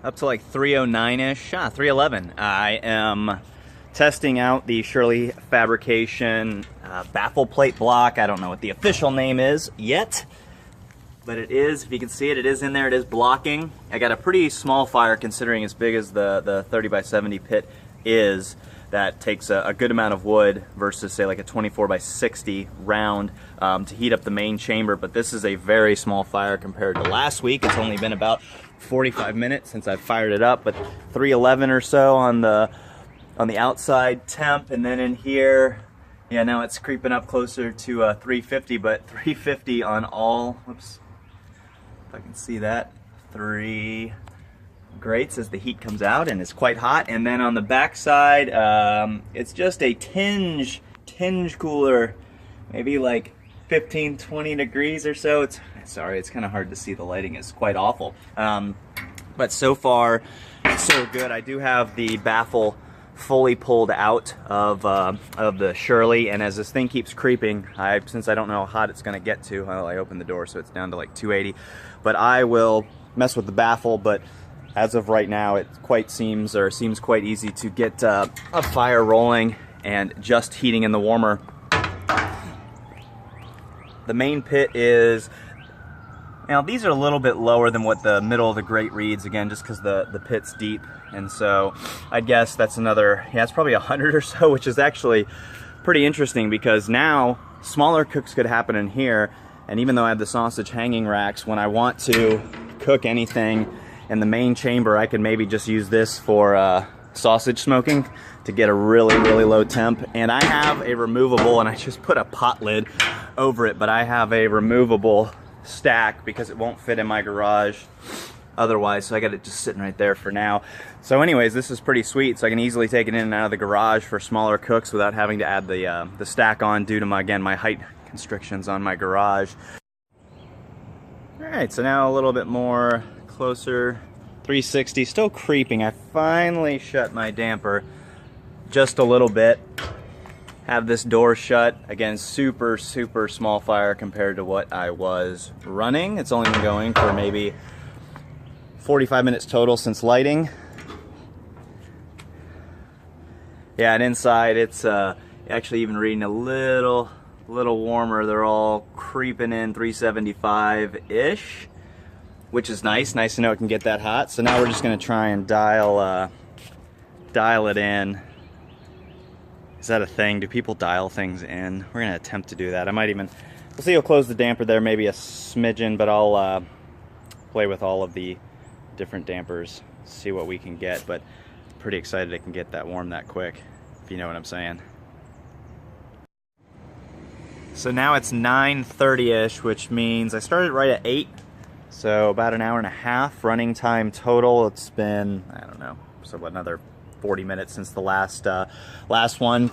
up to like 309-ish, 311. I am testing out the Shirley Fabrication baffle plate block. I don't know what the official name is yet, but it is, if you can see it, it is in there, it is blocking. I got a pretty small fire considering as big as the 30 by 70 pit is. That takes a good amount of wood versus say like a 24 by 60 round to heat up the main chamber, but this is a very small fire compared to last week. It's only been about 45 minutes since I've fired it up, but 311 or so on the outside temp, and then in here, yeah, now it's creeping up closer to 350, but 350 on all, whoops, if I can see that, 3 grates as the heat comes out, and it's quite hot. And then on the back side, it's just a tinge cooler, maybe like 15-20 degrees or so. It's sorry, it's kind of hard to see, the lighting is quite awful, but so far so good. I do have the baffle fully pulled out of the Shirley, and as this thing keeps creeping, since I don't know how hot it's going to get to, well, I opened the door so it's down to like 280, but I will mess with the baffle. But as of right now, it seems quite easy to get a fire rolling and just heating in the warmer. The main pit is, now these are a little bit lower than what the middle of the grate reads, again, just because the pit's deep, and so I guess that's another, yeah, it's probably 100 or so, which is actually pretty interesting because now smaller cooks could happen in here, and even though I have the sausage hanging racks, when I want to cook anything in the main chamber, I could maybe just use this for sausage smoking to get a really low temp. And I have a removable, and I just put a pot lid over it, but I have a removable stack because it won't fit in my garage otherwise, so I got it just sitting right there for now. So anyways, this is pretty sweet, so I can easily take it in and out of the garage for smaller cooks without having to add the stack on due to my height constrictions on my garage. Alright, so now a little bit more closer, 360, still creeping. I finally shut my damper just a little bit. Have this door shut. Again, super small fire compared to what I was running. It's only been going for maybe 45 minutes total since lighting. Yeah, and inside it's actually even reading a little warmer. They're all creeping in 375-ish, which is nice to know it can get that hot. So now we're just gonna try and dial it in. Is that a thing? Do people dial things in? We're gonna attempt to do that. we'll see, I'll close the damper there maybe a smidgen, but I'll play with all of the different dampers, see what we can get. But pretty excited it can get that warm that quick, if you know what I'm saying. So now it's 9:30-ish, which means I started right at 8. So about an hour and a half running time total. It's been, I don't know, so what, another 40 minutes since the last one.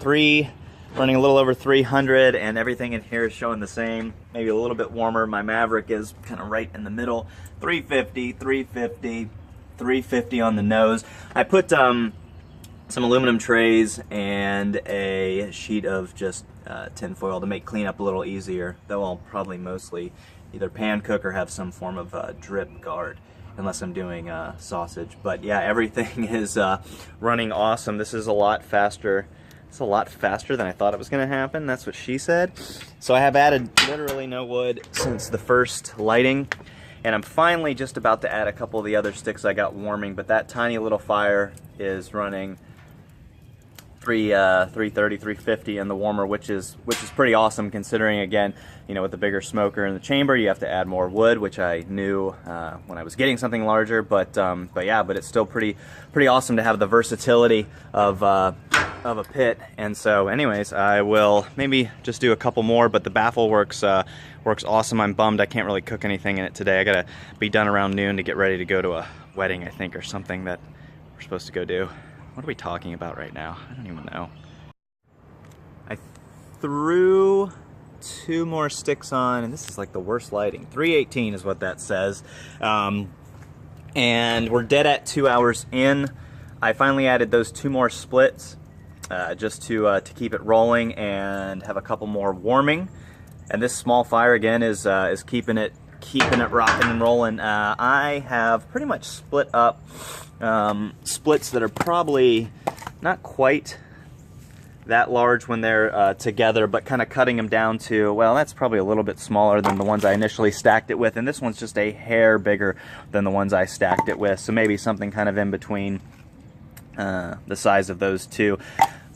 Running a little over 300, and everything in here is showing the same, maybe a little bit warmer. My Maverick is kind of right in the middle, 350, 350, 350 on the nose. I put some aluminum trays and a sheet of just tin foil to make cleanup a little easier, though I'll probably mostly either pan cook or have some form of drip guard, unless I'm doing sausage. But yeah, everything is running awesome. This is a lot faster. It's a lot faster than I thought it was going to happen. That's what she said. So I have added literally no wood since the first lighting, and I'm finally just about to add a couple of the other sticks I got warming, but that tiny little fire is running 330, 350 in the warmer, which is pretty awesome considering, again, you know, with the bigger smoker in the chamber, you have to add more wood, which I knew when I was getting something larger. But yeah, but it's still pretty awesome to have the versatility of a pit. And so, anyways, I will maybe just do a couple more. But the baffle works awesome. I'm bummed I can't really cook anything in it today. I gotta be done around noon to get ready to go to a wedding, I think, or something that we're supposed to go do. What are we talking about right now? I don't even know. I threw 2 more sticks on, and this is like the worst lighting. 318 is what that says. And we're dead at 2 hours in. I finally added those 2 more splits just to keep it rolling and have a couple more warming. And this small fire again is keeping it keeping it rocking and rolling. I have pretty much split up splits that are probably not quite that large when they're together, but kind of cutting them down to, well, that's probably a little bit smaller than the ones I initially stacked it with, and this one's just a hair bigger than the ones I stacked it with, so maybe something kind of in between the size of those two.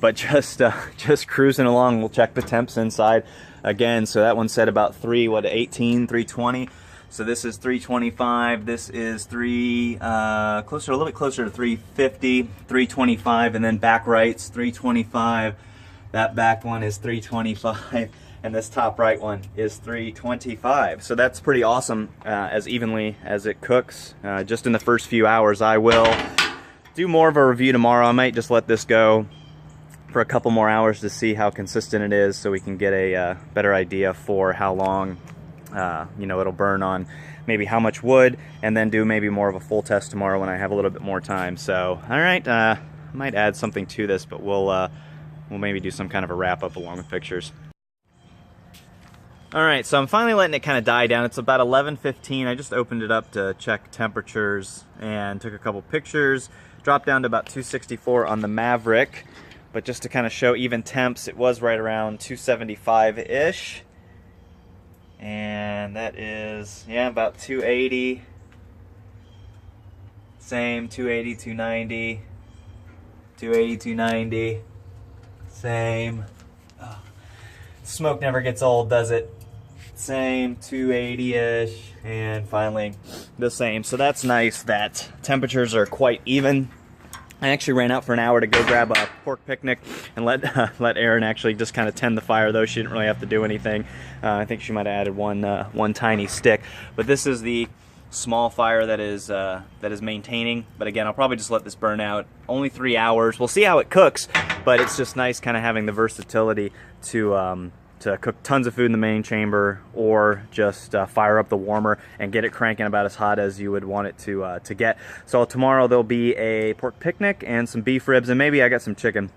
But just cruising along. We'll check the temps inside again. So that one said about 320. So this is 325. This is a little bit closer to 350, 325, and then back right's 325. That back one is 325, and this top right one is 325. So that's pretty awesome. As evenly as it cooks, just in the first few hours. I will do more of a review tomorrow. I might just let this go for a couple more hours to see how consistent it is, so we can get a better idea for how long it'll burn on maybe how much wood, and then do maybe more of a full test tomorrow when I have a little bit more time. So all right, I might add something to this, but we'll maybe do some kind of a wrap up along with pictures. All right, so I'm finally letting it kind of die down. It's about 11:15. I just opened it up to check temperatures and took a couple pictures. Dropped down to about 264 on the Maverick. But just to kind of show even temps, it was right around 275-ish. And that is, yeah, about 280. Same, 280, 290. 280, 290. Same. Oh, smoke never gets old, does it? Same, 280-ish. And finally, the same. So that's nice that temperatures are quite even. I actually ran out for an hour to go grab a pork picnic and let Erin actually just kind of tend the fire, though she didn't really have to do anything. I think she might have added one tiny stick. But this is the small fire that is maintaining. But again, I'll probably just let this burn out. Only 3 hours. We'll see how it cooks, but it's just nice kind of having the versatility to cook tons of food in the main chamber, or just fire up the warmer and get it cranking about as hot as you would want it to get. So tomorrow there'll be a pork picnic and some beef ribs, and maybe I got some chicken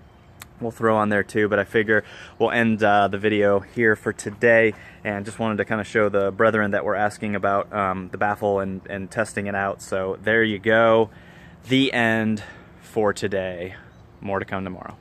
we'll throw on there too, but I figure we'll end the video here for today, and just wanted to kind of show the brethren that were asking about the Baffle and testing it out. So there you go, the end for today. More to come tomorrow.